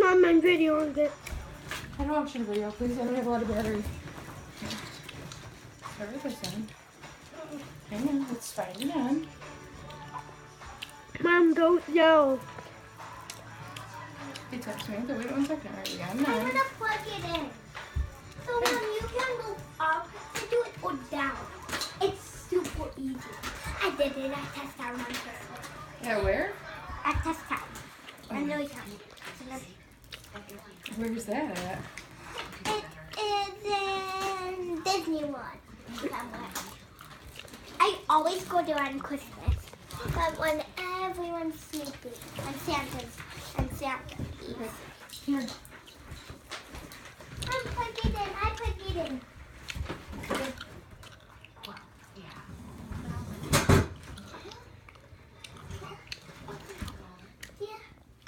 Mom, I'm videoing it. I don't want you to video, please. I don't have a lot of battery. Start with this one. Hang on, it's fighting on. Mom, don't yell. It text me. Okay, wait 1 second. Alright, we got I'm 9. gonna plug it in. So Mom, you can go up and do it or down. It's super easy. I did it at test town on Thursday. Yeah, where? At test town. I know you can. Where's that at? It is in Disney World somewhere. I always go there on Christmas, but when everyone's sleeping and Santa eats. Here. I plug it in.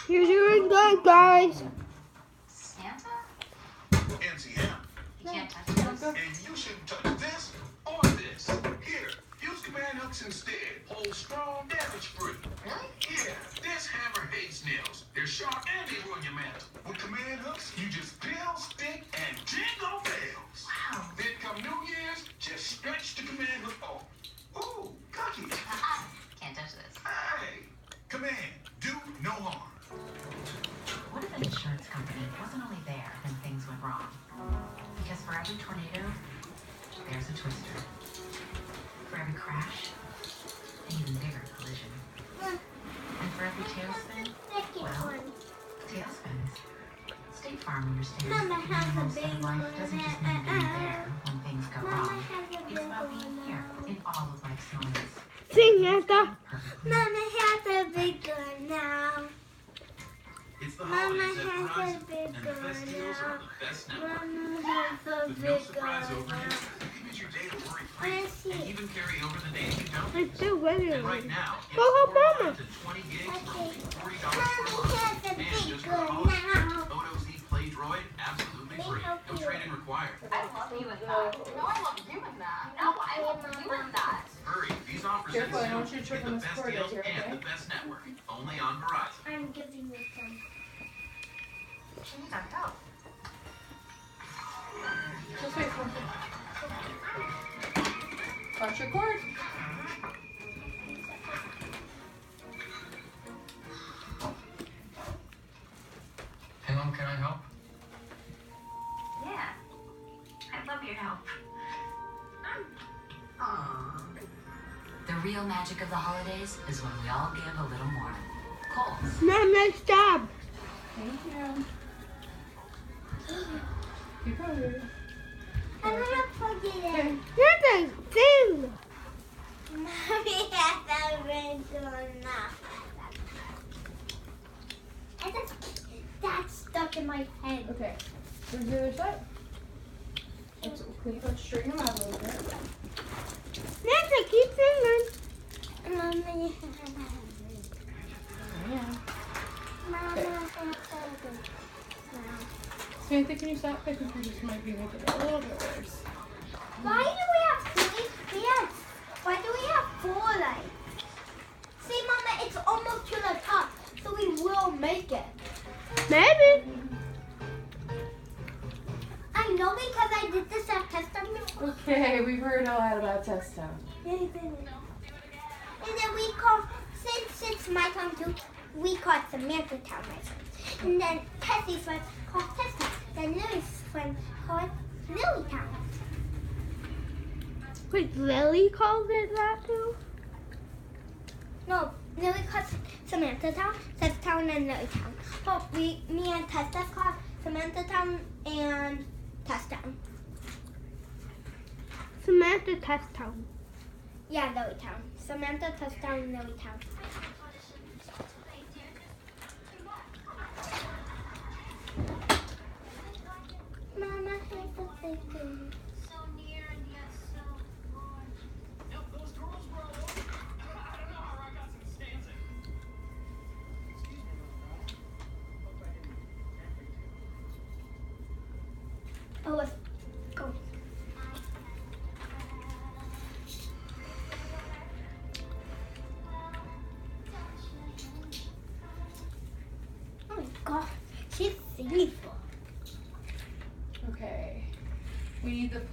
You're doing good, guys. Santa? NCM. You can't touch this. And you shouldn't touch this or this. Here, use command hooks instead. Hold strong, damage-free. Really? Yeah, this hammer hates nails. They're sharp and they ruin your mantle. With command hooks, you just peel, stick, and jingle bells. Wow. Then come New Year's, just stretch the command hook off. Ooh, cookies. Can't touch this. Hey, command, do no harm. What if an insurance company wasn't only there when things went wrong? Because for every tornado, there's a twister. For every crash, an even bigger collision. And for every tailspin, tailspins. State Farm understands Mama that has a most big of life one. doesn't just mean being there when things go Mama wrong. has a big It's about being one. here in all of life's moments. Sing, Santa. Perfectly. Mama has a big one now. It's the Mama holidays at has a Verizon, big and the best deals are on now. the best network. Mama has a With no big surprise one overhead, now. you use your data I worry-free, see. and even carry over the days you don't. I'm still And right videoing. now, Go help four Mama. lines and 20 gigs for only $40 per Mama month. has a And big just for the one holidays, now. Moto Z Play Droid, absolutely They free. help No you. trade-in required. I love you in that. No, I love you in that. No, I love you in that. Hurry, these offers Careful, I end don't want soon. you to trip Get on the this best cord deals right here, and okay? the best network. Only on Verizon. I'm giving you some. She needs our help. Just wait for it. Watch your cord. Hey, Mom, can I help? Yeah. I love your help. Aww. The real magic of the holidays is when we all give a little more. Kohl's. Mom, nice job. Thank you. Keep going. I'm gonna plug it in. Santa, sing. Mommy has a big one now. And that's stuck in my head. Okay. Here's the other side. Let's straighten them out a little bit. Santa, keep singing. Mommy has a big Yeah. Mama Okay. has a big one. Samantha, can you stop? I think we just might be making it a little bit worse. Why do we have 3 fans? Why do we have 4 lights? See, Mama, it's almost to the top, so we will make it. Maybe. I know because I did this at test time before. Okay, we've heard a lot about test time. And then we call, since it's my time too, we call it Samantha Town, my friend. And then Tessie's friend called Test Town. Then Lily's friend called Lily Town. Wait, Lily calls it that too? No, Lily calls Samantha Town, Test Town, and Lily Town. But me and Testa call Samantha Town and Test Town. Samantha Test Town. Yeah, Lily Town. Samantha, Test Town, Lily Town. Mama has a big one. Oh, let's go.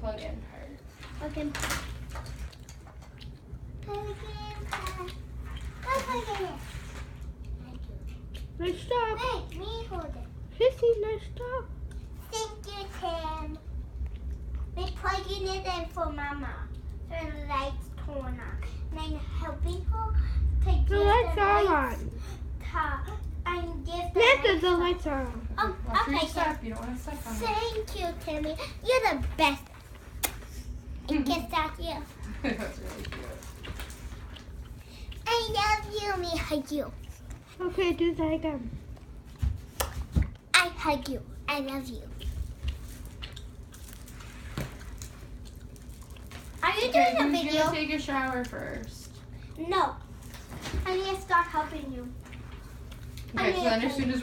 plug in part. Okay. Nice job. Wait, me hold it. Sissy, nice job. Thank you, Tim. We're plugging it in for Mama. So the lights turn on. And I'm helping her to give The lights are lights on. and give the Nanta, the on. lights are on. Oh, Watch where okay, you step. You don't want to step on it. Thank you, Timmy. You're the best. And kiss at you. That's really cute. I love you. Me hug you. Okay, do that again. I hug you. I love you. Are you Okay, doing a who's video? gonna take a shower first? No. I need to start helping you. Okay, so then as soon as